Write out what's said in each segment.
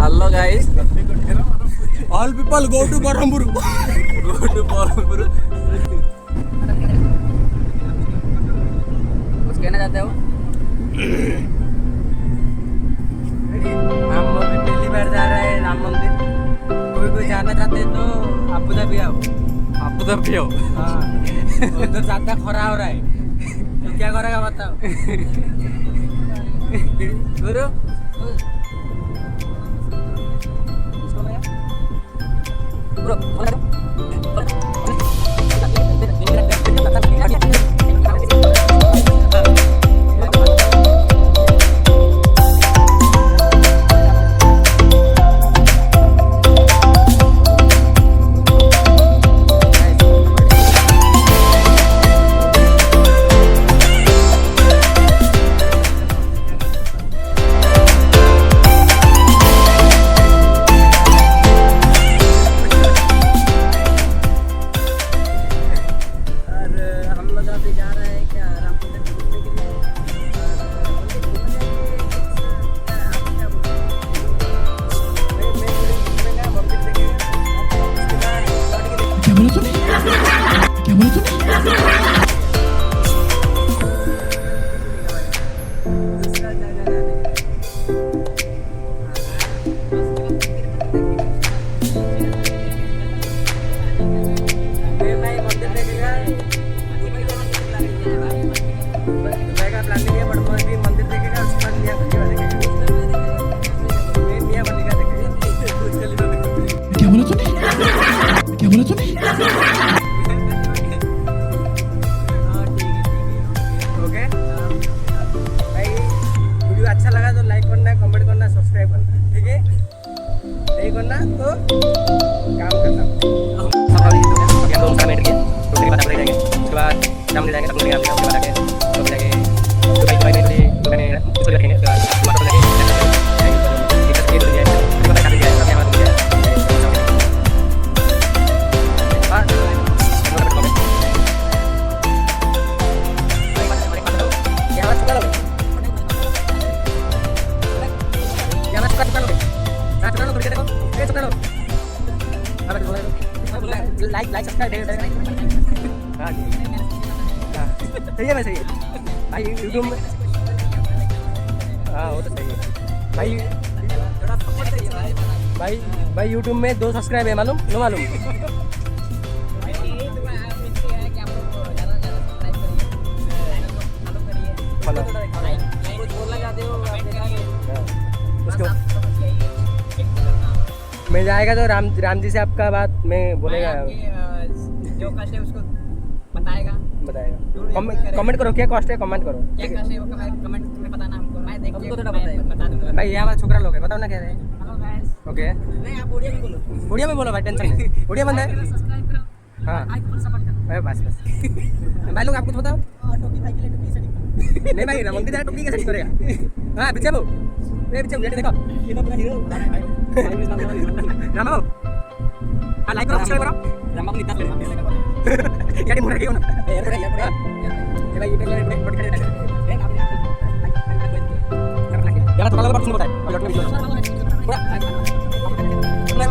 Hello guys, all people go to Berhampur. Go to Berhampur. कुछ कहना चाहते हो? हम अभी पहली बार जा रहे हैं राम मंदिर। कोई जाना चाहते हैं तो अबू धाबी आओ। अबू धाबी आओ। हाँ, उधर ज्यादा खरा हो रहा है तो क्या करेगा बताओ। गुरु अच्छा लगा तो लाइक करना, कमेंट करना, सब्सक्राइब करना, ठीक है? नहीं करना तो काम करना। उसके बाद शाम ले जाएंगे, उसके बाद आके तो जाएंगे दुबई में मैंने उसको रखेंगे। उसके बाद टमाटर लेके लाइक सब्सक्राइब हाँ सही है। वैसे भाई यूट्यूब में हाँ वो तो सही है भाई यूट्यूब में 2 सब्सक्राइब है, मालूम न मालूम? मैं जाएगा तो राम जी से आपका बात मैं बोलेगा, जो कष्ट है उसको बताएगा। कमेंट करो, क्या कॉस्ट है कमेंट करो। क्या कष्ट है वो कमेंट में बताना हमको, मैं देख के थोड़ा बता दूंगा। भाई ये हमारा छोकरा लोग है, बताओ ना क्या है। हेलो गाइस, ओके नहीं आप ओडिया में बोलो। उड़िया में बोलो भाई, टेंशन नहीं। उड़िया बंदा है। सब्सक्राइब करो, हाँ लाइक और सपोर्ट करो। अरे बस भाई लोग आप कुछ बताओ। टोपी भाई के लिए टोपी सेटिंग नहीं भाई रमंदी जरा टोपी कैसे करेगा। हाँ पीछे वो पीछे गेट देखो ये तो पूरा हीरो भाई रामा हाँ लाइक करो, सब्सक्राइब करो। रामा को इतना ले यार मुझे क्यों ना यार भाई ये भाई ये पहले बट खड़े रहते यार थोड़ा लगा सुन बताए और वीडियो मैं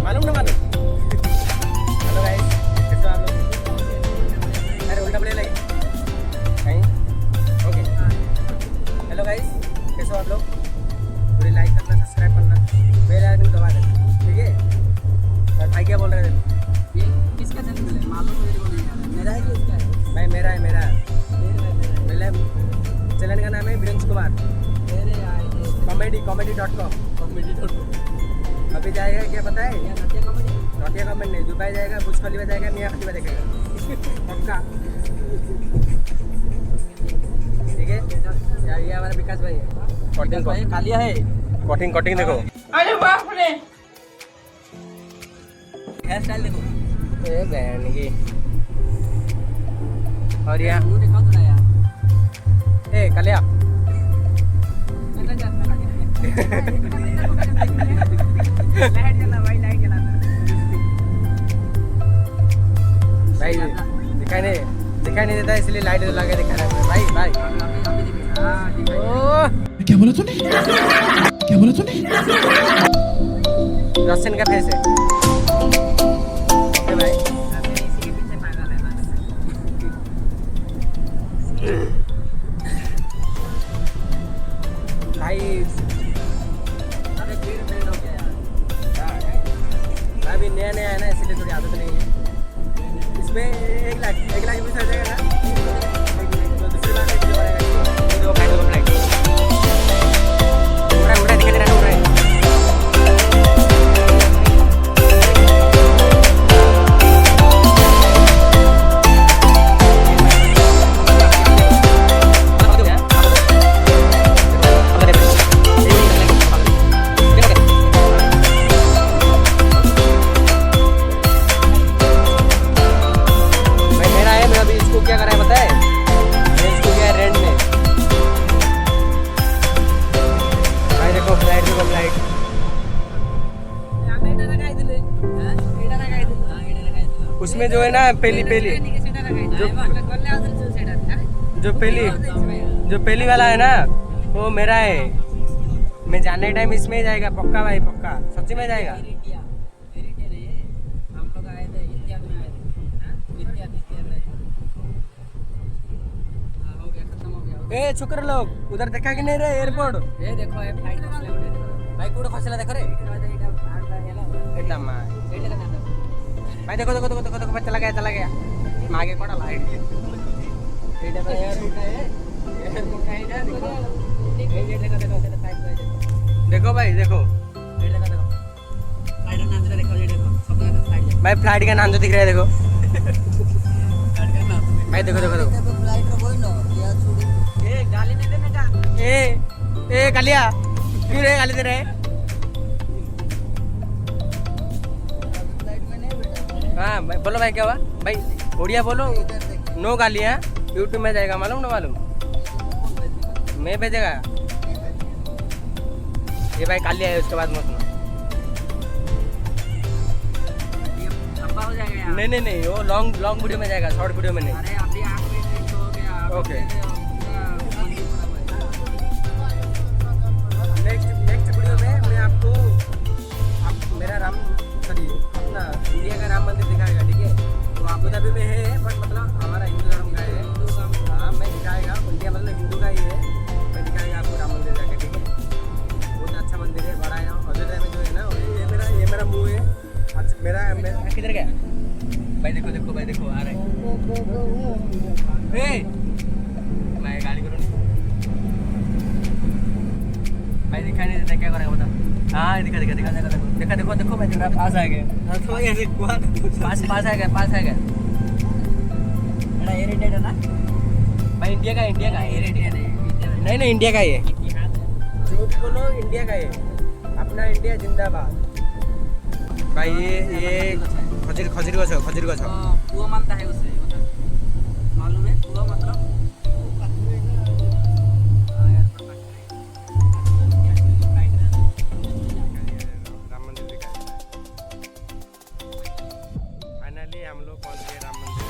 मालूम ना मालूम। हेलो गाइस, कैसे हो आप लोग? अरे उल्टा बोले लगे कहीं। ओके हेलो गाइस, कैसे हो आप लोग? पूरी लाइक करना, सब्सक्राइब करना, बेल आइकन दबा देना, ठीक है? और भाई क्या बोल रहे थे? ये किसका चैनल है मालूम मेरे को नहीं यार। मेरा है कि उसका है? भाई मेरा है मेरा चैनल का नाम है वीरेंद्र कुमार comedy.com। अभी जाएगा क्या पता है? नोटिया कमेंट नहीं, दुबई जाएगा, बुर्ज खलीफा जाएगा, मियाँ खलीफा देखेगा पक्का, ठीक है? ये हमारा विकास भाई है। कटिंग भाई कालिया है, कटिंग देखो। अरे बाप रे हेयर स्टाइल देखो ए बहन की। और यहाँ मुंह दिखाओ थोड़ा यार ए कलिया चला जा लाइट जला भाई लाइट जला भाई दिखाई नहीं देता इसलिए लाइट जला के दिखा रहा है भाई भाई। हां ठीक है ओ क्या बोला तूने क्या बोला तूने रोशन का फेस है ओके भाई। अभी इसी के पीछे पागल है बस भाई अरे भीड़ हो गया यार मैं भी नया नया है ना इसलिए थोड़ी आदत नहीं है। इसमें 1 लाख भी सर जाएगा ना तो दूसरी बार वीडियो बनाएगा ये दो फ्लाइट उड़ा दिखा दे रहा है उड़ा क्या करा है पता है मैं इसको क्या रेंट में भाई देखो फ्लाइट उसमें जो है ना पहली जो पहली वाला है ना वो मेरा है। मैं जाने के टाइम इसमें ही जाएगा पक्का भाई पक्का सच्ची में जाएगा। ए शुक्र लोग उधर देखा कि नहीं रे एयरपोर्ट ये देखो ये फ्लाइट बसले उड़े भाई कूड़ा फसला देखो रे इतना मां भाई देखो भाई चला गया आगे कोड़ा लाइट एटा तो यार उठा है देखो भाई देखो भाई फ्लाइट का नाम जो दिख रहा है देखो भाई देखो ए कालिया क्यों रे गाली दे रहे हाँ भाई बोलो भाई क्या हुआ भाई बढ़िया बोलो नो गालियाँ यूट्यूब में जाएगा मालूम ना मालूम मैं भेजेगा ये भाई कालिया है उसके बाद मत सुनो हो जाएगा यार नहीं वो लॉन्ग वीडियो में जाएगा शॉर्ट वीडियो में नहीं। अरे अभी 8 मिनट हो गया ओके नेक्स्ट वीडियो में मैं आपको मेरा अपना इंडिया का राम मंदिर दिखाएगा ठीक है। तो अबू धाबी में है बट मतलब हमारा हिंदू धर्म का है हाँ मैं दिखाएगा इंडिया मतलब हिंदू का ही है मैं दिखाएगा आपको राम मंदिर जाके ठीक है। बहुत अच्छा मंदिर है बड़ा है अयोध्या में जो है ना ये मेरा मुँह है अच्छा मेरा किधर गया भाई देखो भाई देखो आ रहा है मैं गाड़ी करूँ भाई दिखा नहीं देता क्या करेगा बता हाँ दिखा देखो भाई देखो पास आ गया पास आ गया बड़ा इरिटेट है ना भाई इंडिया का इरिटेट नहीं इंडिया का ही है जो भी बोलो इंडिया का है अपना इंडिया जिंदाबाद भाई ये खजूर गछ कुआ मानता है उसे मालूम है कुआ मतलब राम मंदिर दिखाया फाइनली हम लोग पहुंच गए राम मंदिर।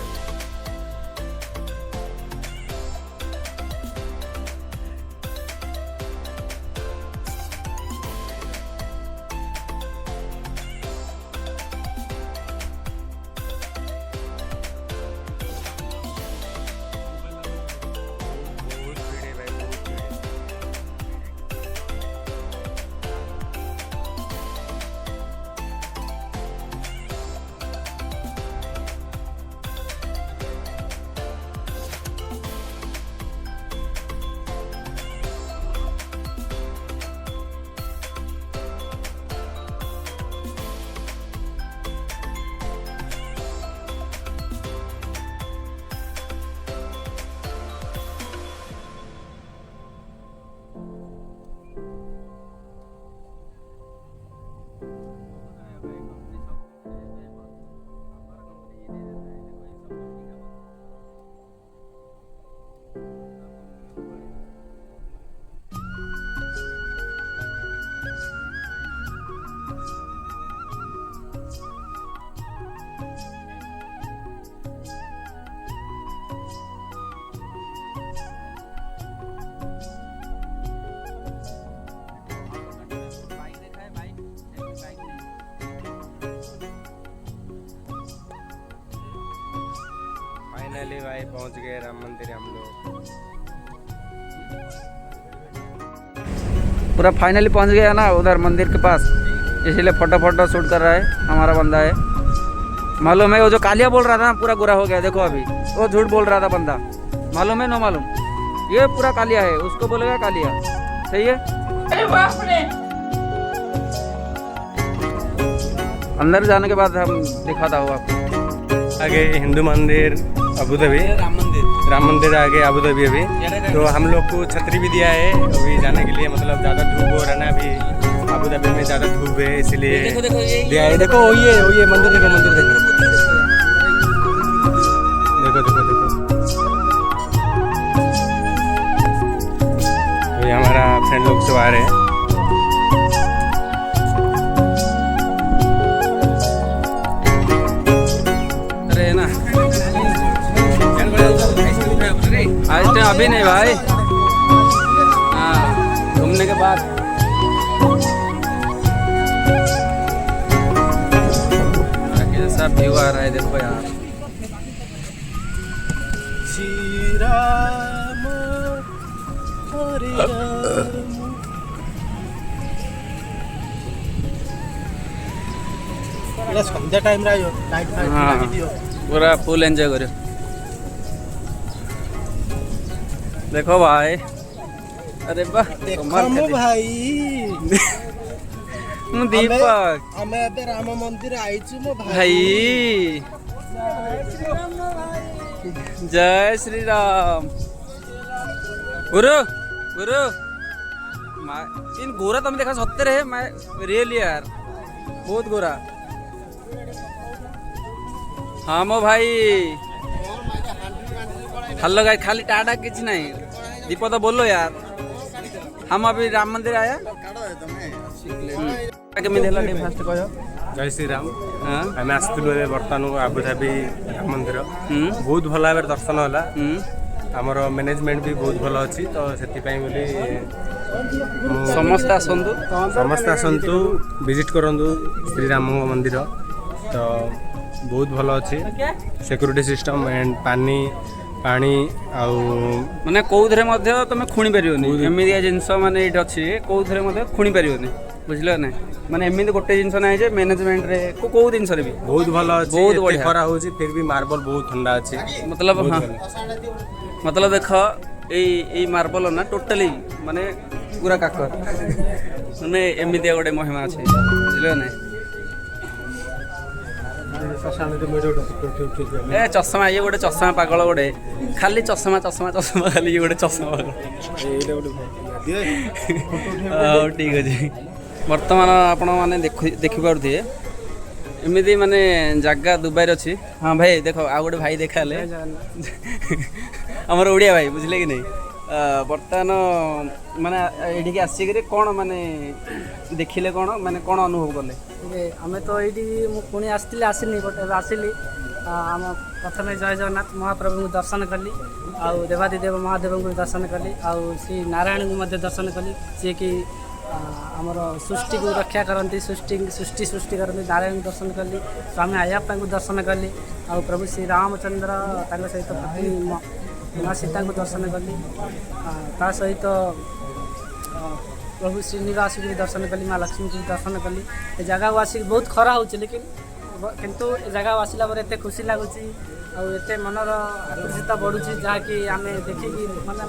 फाइनली भाई पहुंच गए राम मंदिर हम लोग। पूरा फाइनली पहुंच गया ना उधर मंदिर के पास, इसलिए फोटो शूट कर रहा है हमारा बंदा है। मालूम है वो जो कालिया बोल रहा था ना पूरा गोरा हो गया, देखो अभी वो झूठ बोल रहा था बंदा, मालूम है नो मालूम, ये पूरा कालिया है, उसको बोलेगा कालिया, सही है। अरे बाप रे। अंदर जाने के बाद हम दिखाता हूँ आपको। आगे हिंदू मंदिर अबू धाबी, राम मंदिर आगे अबू धाबी अभी। तो हम लोग को छतरी भी दिया है अभी जाने के लिए, मतलब ज़्यादा धूप हो रहा है ना अभी अबू धाबी में, ज़्यादा धूप है इसलिए दिया है। देखो ये मंदिर देखो, मंदिर देखो, देखो देखो देखो। तो ये हमारा फ्रेंड लोग सब आ रहे हैं। अरे ना आज टाइम अभी नहीं भाई, हाँ घूमने के बाद। कैसा व्यू आ रहा है देखो यार। श्री राम हरे राम। संध्या टाइम हाँ पूरा फुल एंजॉय करो। देखो भाई, अरे वाह भाई ମୁଁ ଦୀପକ, ଆମେ ଏବେ ରାମ ମନ୍ଦିର ଆଇଛୁ ମୋ ଭାଇ जय श्री राम। गुरु गुरु इन गोरा तुम देखा सत्य रहे, मैं रियल यार बहुत गोरा। हाँ मो भाई हेलो गाइस, खाली टाटा किसी नहीं, दीपक तो बोलो यार। हम अभी राम मंदिर आया फास्ट कह। जय श्री राम। हाँ आम आसलु बर्तमान आबू धाबी राम मंदिर, बहुत भल भाव दर्शन है। आमर मैनेजमेंट भी बहुत भल अच्छी, तो से बोली समस्त आसतु विजिट करंतु श्री राम मंदिर। तो बहुत भल अच्छी सिक्योरिटी सिस्टम एंड पानी आउ माने कोउथरे मध्ये तमे खुणी परियोनी, एमिदिया जिंस माने एट अछि कोउथरे मध्ये खुणी परियोनी, बुझलो ना। माने एमिदि गोटे जिंस नै जे मैनेजमेंट रे को जिंस रे भी बहुत भल अछि, बहुत बढ़िया खरा होछि, फिर भी मार्बल बहुत ठंडा अछि। मतलब हां मतलब देखो ए मार्बल ना टोटली माने पूरा काकर माने एमिदिया गोटे महिमा अछि, बुझलो ना। ए चश्मा ये गोटे चश्मा पागल गोटे, खाली चश्मा चश्मा चश्मा खाली ये गोटे चश्मा पागल। ठीक अच्छे, बर्तमान आपण मैंने देखी पारे एमती माने जगह दुबई अच्छी। हाँ भाई देख आ गए भाई देखा आमर ओडिया भाई, बुझले कि नहीं। बर्तमान माने ये आसिक कौन माने देखिले कौन माने कौन अनुभव कले? आम तो ये पुणी आसनी बट आसली आम प्रथम जय जगन्नाथ महाप्रभु को दर्शन कली, आउ देवादिदेव महादेव को दर्शन कली, आउ श्री नारायण को दर्शन कली, जी कि आमर सृष्टि को रक्षा करती, सृष्टि करती, नारायण को दर्शन कली, स्वामी अय्यप्पा को दर्शन कली, आउ प्रभु श्री रामचंद्र सहित पत्नी माँ सीता को दर्शन कली, ता सहित प्रभु श्रीनिवास को दर्शन कली, माँ लक्ष्मी को दर्शन कली। ए जगह को आसिक बहुत खरा हो, लेकिन किंतु जगह आसला पर एत खुशी लगुच, आत मनर आकर्षित बढ़ुची, जहाँकि आम देखिकी मैंने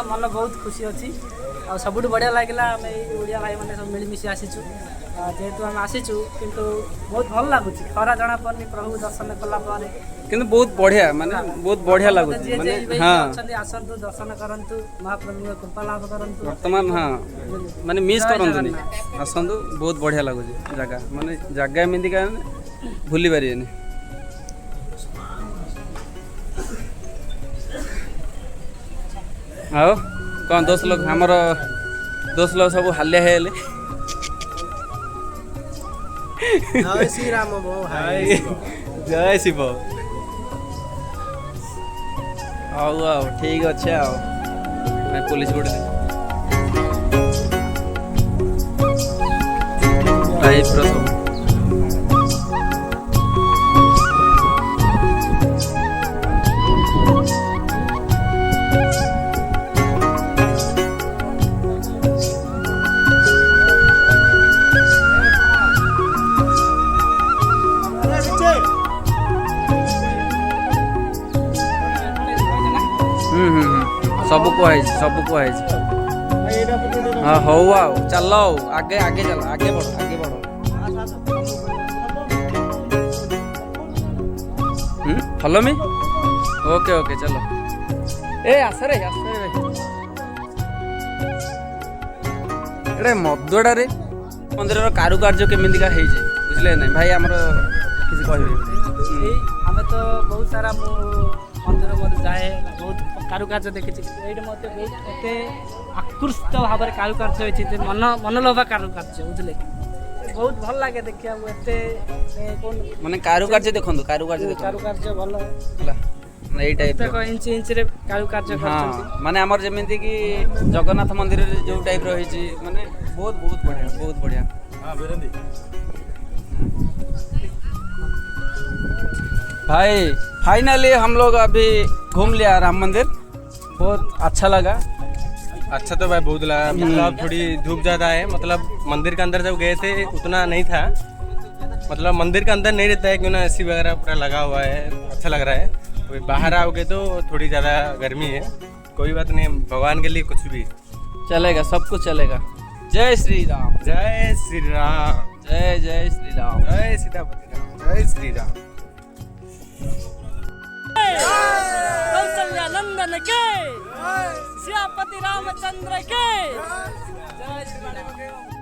मन बहुत खुशी अच्छी। आ सबुठ बढ़िया लगे आम ओडिया भाई मैंने सब मिलमिशी आसीचु, जेहेतु आम आसीचु किंतु बहुत भल लगुच, खरा जना पड़नी प्रभु दर्शन कला किंतु बहुत बढ़िया माने बहुत बढ़िया लगुच माने। हाँ आसतु दर्शन करंतु, महाप्रभु कृपा लाभ करंतु वर्तमान। हाँ माने मिस करंतुनी, आसतु बहुत बढ़िया लगुच जगह, माने जगह एमती का भूली पारिबेनी। आओ कौन दोस्त लोग हमर दोस्त लोग सब हालिया है जय श्री राम भाई, जय शिव। आओ आओ ठीक अच्छे आओ, मैं पुलिस गोटे लाइव सब सबको है सबको है हाँ हो आओ चलो आगे आगे चलो आगे बढ़ो आगे बढ़ो फॉलो मी ओके ओके चलो ए आसरे भाई एडे मदुआड़े मंदिर कारुकार्य केमिका है बुझे ना भाई आमर किसी कह आमे तो बहुत सारा मंदिर मध्य जाए बहुत कारुकार्य देखी ये बहुत आकृष्ट भाव में कारुकार्य होती मन मनलोभा कारुकार्य बुझे बहुत भल लगे देखा माने कारुकार्य देखो कारुकार्य कारुकार्य भल यही टाइप इंच इंच रे कारुकार्य हाँ माने आमर जमीती कि जगन्नाथ मंदिर जो टाइप रही माने बहुत बहुत बढ़िया बहुत बढ़िया भाई फाइनली हम लोग अभी घूम लिया राम मंदिर बहुत अच्छा लगा अच्छा तो भाई बहुत लगा मतलब थोड़ी धूप ज़्यादा है मतलब मंदिर के अंदर जब गए थे उतना नहीं था मतलब मंदिर के अंदर नहीं रहता है क्यों ना एसी वगैरह पूरा लगा हुआ है अच्छा लग रहा है कोई बाहर आओगे तो थोड़ी ज़्यादा गर्मी है कोई बात नहीं भगवान के लिए कुछ भी चलेगा सब कुछ चलेगा जय श्री राम जय श्री राम जय जय श्री राम जय सीतापति राम जय श्री राम कौशल्या नंदन के सियापति रामचंद्र के जय श्री राम।